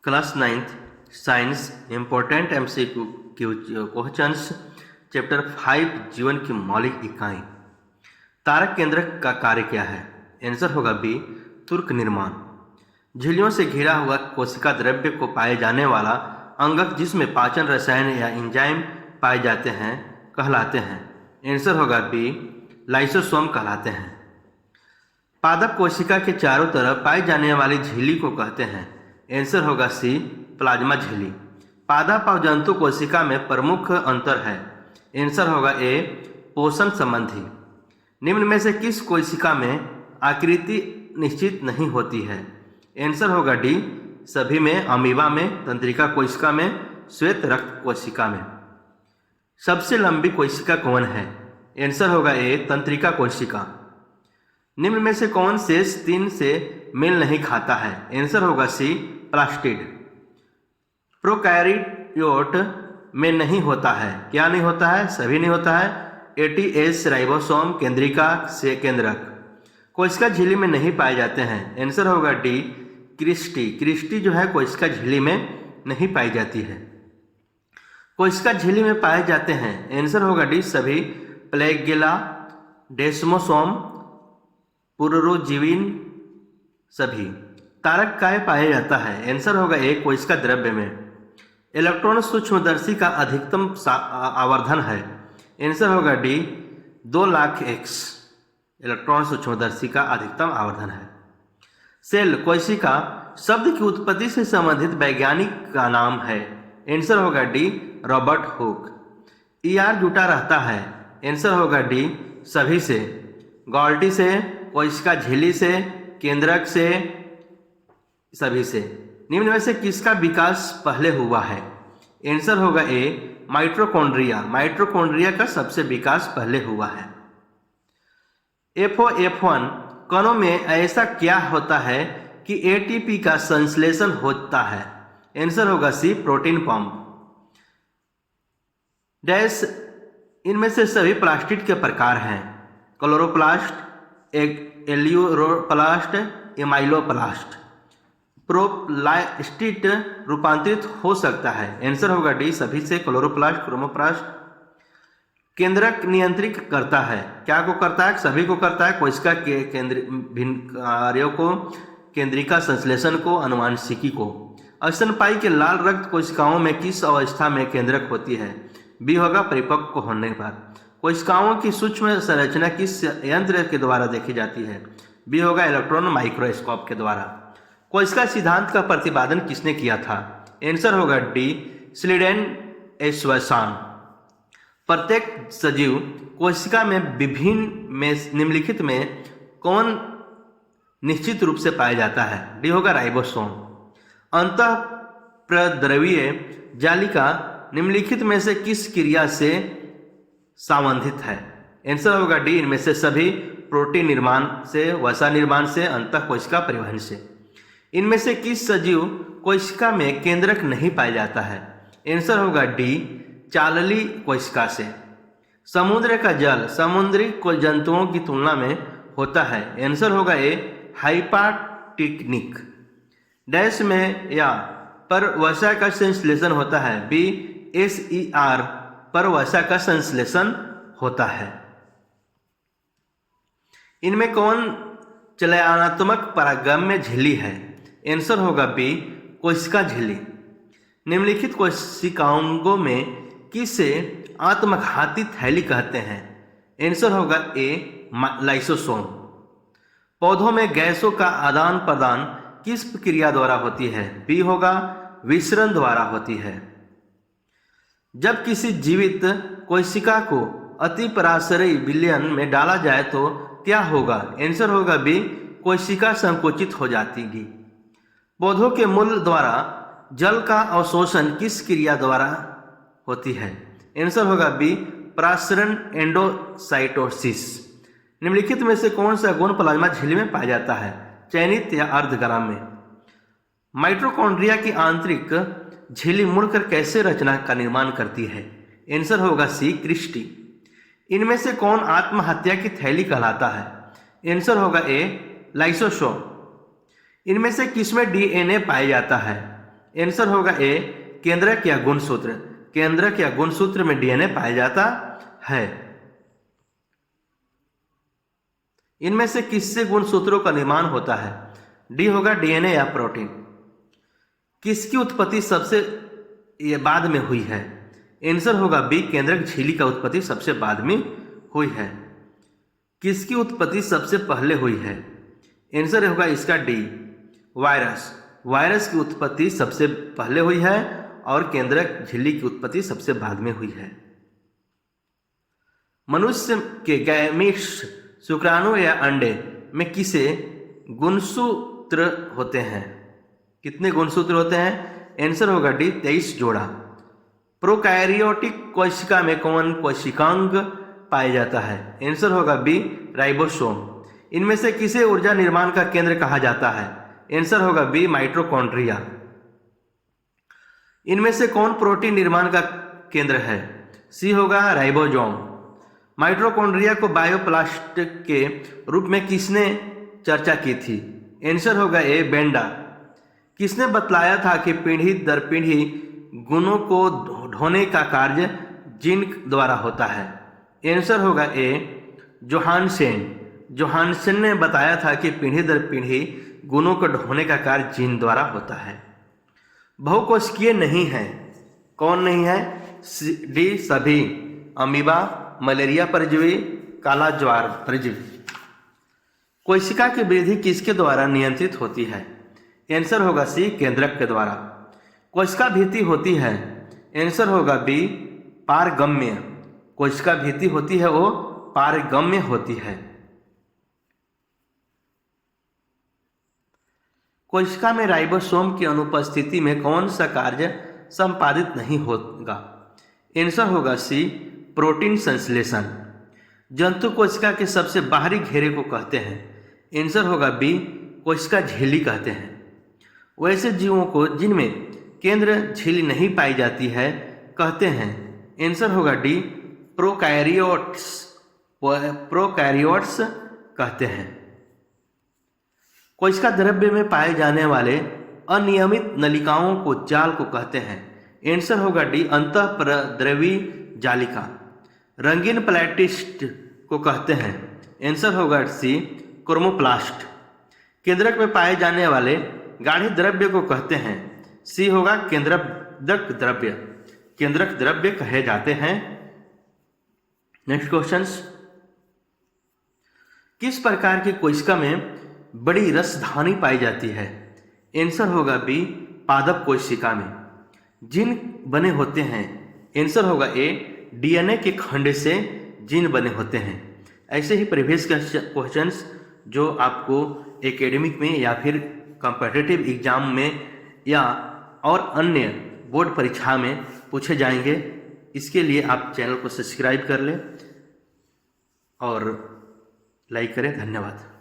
Class 9th science important MCQ questions chapter 5 जीवन की मौलिक इकाई। तारक केंद्रक का कार्य क्या है? आंसर होगा बी, तुर्क निर्माण। झिल्लियों से घिरा हुआ कोशिका द्रव्य को पाए जाने वाला अंगक जिसमें पाचन रसायन या एंजाइम पाए जाते हैं कहलाते हैं। आंसर होगा बी, लाइसोसोम कहलाते हैं। पादप कोशिका के चारों तरफ पाई जाने वाली झिल्ली को कहते हैं। आंसर होगा सी, प्लाज्मा झिल्ली। पादप और जंतु कोशिका में प्रमुख अंतर है। आंसर होगा ए, पोषण संबंधी। निम्न में से किस कोशिका में आकृति निश्चित नहीं होती है? आंसर होगा डी, सभी में, अमीबा में, तंत्रिका कोशिका में, श्वेत रक्त कोशिका में। सबसे लंबी कोशिका कौन है? आंसर होगा ए, तंत्रिका कोशिका। निम्न में से कौन शेष 3 से मेल नहीं खाता है? आंसर होगा सी, प्लास्टिड। प्रोकैरियोट में नहीं होता है। क्या नहीं होता है? सभी नहीं होता है। ATS राइबोसोम केंद्रिका से केंद्रक कोशिका झिल्ली में नहीं पाए जाते हैं। आंसर होगा डी, क्रिस्टी। क्रिस्टी जो है कोशिका झिल्ली में नहीं पाई जाती है। कोशिका झिल्ली में पाए जाते हैं। आंसर होगा डी, सभी। प्लेगिला, डेस्मोसोम, पुनरुज्जीवन सभी। तारक काय पाया जाता है? आंसर होगा ए, कोशिका द्रव्य में। इलेक्ट्रॉन सूक्ष्मदर्शी का अधिकतम आवर्धन है। आंसर होगा डी, 2 लाख एक्स। इलेक्ट्रॉन सूक्ष्मदर्शी का अधिकतम आवर्धन है। सेल कोशिका शब्द की उत्पत्ति से संबंधित वैज्ञानिक का नाम है। आंसर होगा डी, रॉबर्ट हुक। ER जुटा रहता है। आंसर होगा डी, सभी से। गॉल्टी से, कोशिका झिल्ली से, केंद्रक से, सभी से। निम्न में से किसका विकास पहले हुआ है? आंसर होगा ए, माइटोकॉन्ड्रिया। माइटोकॉन्ड्रिया का सबसे विकास पहले हुआ है। FOF1 कणों में ऐसा क्या होता है कि ATP का संश्लेषण होता है? आंसर होगा सी, प्रोटीन पंप। डैश इनमें से सभी प्लास्टिड के प्रकार हैं। Chloroplast, aleuroplast, amyloplast. प्रोप्लास्टिड रूपांतरित हो सकता है। आंसर होगा डी, सभी से। Chloroplast, chromoplast. केंद्रक नियंत्रित करता है। क्या को करता है? सभी को करता है। कोशिका के भिन्न कार्यों को, केंद्रिका संश्लेषण को, अनुवांशिकी को। स्तनपायी के लाल रक्त कोशिकाओं में किस अवस्था में केंद्रक होती है? बी होगा, परिपक्व होने पर। कोशिकाओं की सूक्ष्म संरचना किस यंत्र के द्वारा देखी जाती है? बी होगा, इलेक्ट्रॉन माइक्रोस्कोप के द्वारा। कोशिका सिद्धांत का प्रतिपादन किसने किया था? आंसर होगा डी, स्लीडेन-एश्वासान। प्रत्येक सजीव कोशिका में विभिन्न में निम्नलिखित में कौन निश्चित रूप से पाया जाता है? डी होगा, राइबोसोम। अंतःप्रद्रवीय जालिका निम्नलिखित में से किस क्रिया से संबंधित है? आंसर होगा डी, इनमें से सभी। प्रोटीन निर्माण से, वसा निर्माण से, अंतःकोशिका परिवहन से। इनमें से किस सजीव कोशिका में केंद्रक नहीं पाया जाता है? आंसर होगा डी, चालली कोशिका से। समुद्र का जल समुद्री जंतुओं की तुलना में होता है। आंसर होगा ए, हाइपाटिकनिक। डैश में या पर वसा का संश्लेषण होता है। बी, SER पर वसा का संश्लेषण होता है। इनमें कौन चलनात्मक परागम्य झिल्ली है? आंसर होगा बी, कोशिका झिल्ली। निम्नलिखित कोशिकाओं में किसे आत्मघाती थैली कहते हैं? आंसर होगा ए, लाइसोसोम। पौधों में गैसों का आदान प्रदान किस क्रिया द्वारा होती है? बी होगा, विसरण द्वारा होती है। जब किसी जीवित कोशिका को अतिपराशरी विलयन में डाला जाए तो क्या होगा? आंसर होगा बी, कोशिका संकुचित हो जाएगी। पौधों के मूल द्वारा जल का अवशोषण किस क्रिया द्वारा होती है? आंसर होगा बी, प्रासरण एंडोसाइटोसिस। निम्नलिखित में से कौन सा गुण प्लाज्मा झिल्ली में पाया जाता है? चयनित या अर्धग्राम्य। माइटोकॉन्ड्रिया की आंतरिक झिल्ली मुड़कर कैसे रचना का निर्माण करती है? आंसर होगा सी, क्रिस्टी। इनमें से कौन आत्महत्या की थैली कहलाता है? आंसर होगा ए, लाइसोसोम। इनमें से किसमें DNA पाया जाता है? आंसर होगा ए, केंद्रक या गुणसूत्र। केंद्रक या गुणसूत्र में डीएनए पाया जाता है। इनमें से किससे गुणसूत्रों का निर्माण होता है? डी होगा डीएनए या प्रोटीन। किसकी उत्पत्ति सबसे बाद में हुई है? आंसर होगा बी, केंद्रक झिल्ली का उत्पत्ति सबसे बाद में हुई है। किसकी उत्पत्ति सबसे पहले हुई है? आंसर होगा इसका डी, वायरस। वायरस की उत्पत्ति सबसे पहले हुई है और केंद्रक झिल्ली की उत्पत्ति सबसे बाद में हुई है। मनुष्य के गैमीट्स, शुक्राणु या अंडे में किसे गुणसूत्र होते हैं? कितने गुणसूत्र होते हैं? आंसर होगा डी, 23 जोड़ा। प्रोकैरियोटिक कोशिका में कौन कोशिकांग पाया जाता है? आंसर होगा बी, राइबोसोम। इनमें से किसे ऊर्जा निर्माण का केंद्र कहा जाता है? आंसर होगा बी, माइटोकॉन्ड्रिया। इनमें से कौन प्रोटीन निर्माण का केंद्र है? सी होगा राइबोसोम। माइटोकॉन्ड्रिया को बायोप्लास्ट के रूप में किसने चर्चा की थी? आंसर होगा ए, बेंडा। किसने बतलाया था कि पीढ़ी दर पीढ़ी गुणों को ढोने का कार्य जीन द्वारा होता है? आंसर होगा ए, जोहानसेन। जोहानसेन ने बताया था कि पीढ़ी दर पीढ़ी गुणों को ढोने का कार्य जीन द्वारा होता है। बहुकोशिकीय नहीं है, कौन नहीं है? डी, सभी। अमीबा, मलेरिया परजीवी, काला ज्वार परजीवी। कोशिका की वृद्धि किसके द्वारा नियंत्रित होती है? आंसर होगा सी, केंद्रक के द्वारा। कोशिका भित्ति होती है? आंसर होगा बी, पारगम्य। कोशिका भित्ति होती है वो पारगम्य होती है। कोशिका में राइबोसोम की अनुपस्थिति में कौन सा कार्य संपादित नहीं होगा? आंसर होगा सी, प्रोटीन संश्लेषण। जंतु कोशिका के सबसे बाहरी घेरे को कहते हैं? आंसर होगा बी, कोशिका झिल्ली कहते हैं। वैसे जीवों को जिनमें केंद्र झिल्ली नहीं पाई जाती है कहते हैं? आंसर होगा डी, प्रोकैरियोट्स। प्रोकैरियोट्स कहते हैं। कोशिका द्रव्य में पाए जाने वाले अनियमित नलिकाओं को जाल को कहते हैं? आंसर होगा डी, अंतःप्रद्रवी जालिका। रंगीन प्लेटिस्ट को कहते हैं? आंसर होगा सी, क्रोमोप्लास्ट। केंद्रक में पाए जाने वाले गाढ़े द्रव्य को कहते हैं? सी होगा, केंद्रक द्रव्य। केंद्रक द्रव्य कहे जाते हैं। Next questions. किस प्रकार की कोशिका में बड़ी रसधानी पाई जाती है? आंसर होगा बी, पादप कोशिका में। जीन बने होते हैं? आंसर होगा ए, डीएनए के खंड से जीन बने होते हैं। ऐसे ही प्रीवियस क्वेश्चंस जो आपको एकेडमिक में या फिर कॉम्पिटिटिव एग्जाम में या और अन्य बोर्ड परीक्षा में पूछे जाएंगे। इसके लिए आप चैनल को सब्सक्राइब कर लें और लाइक करें। धन्यवाद।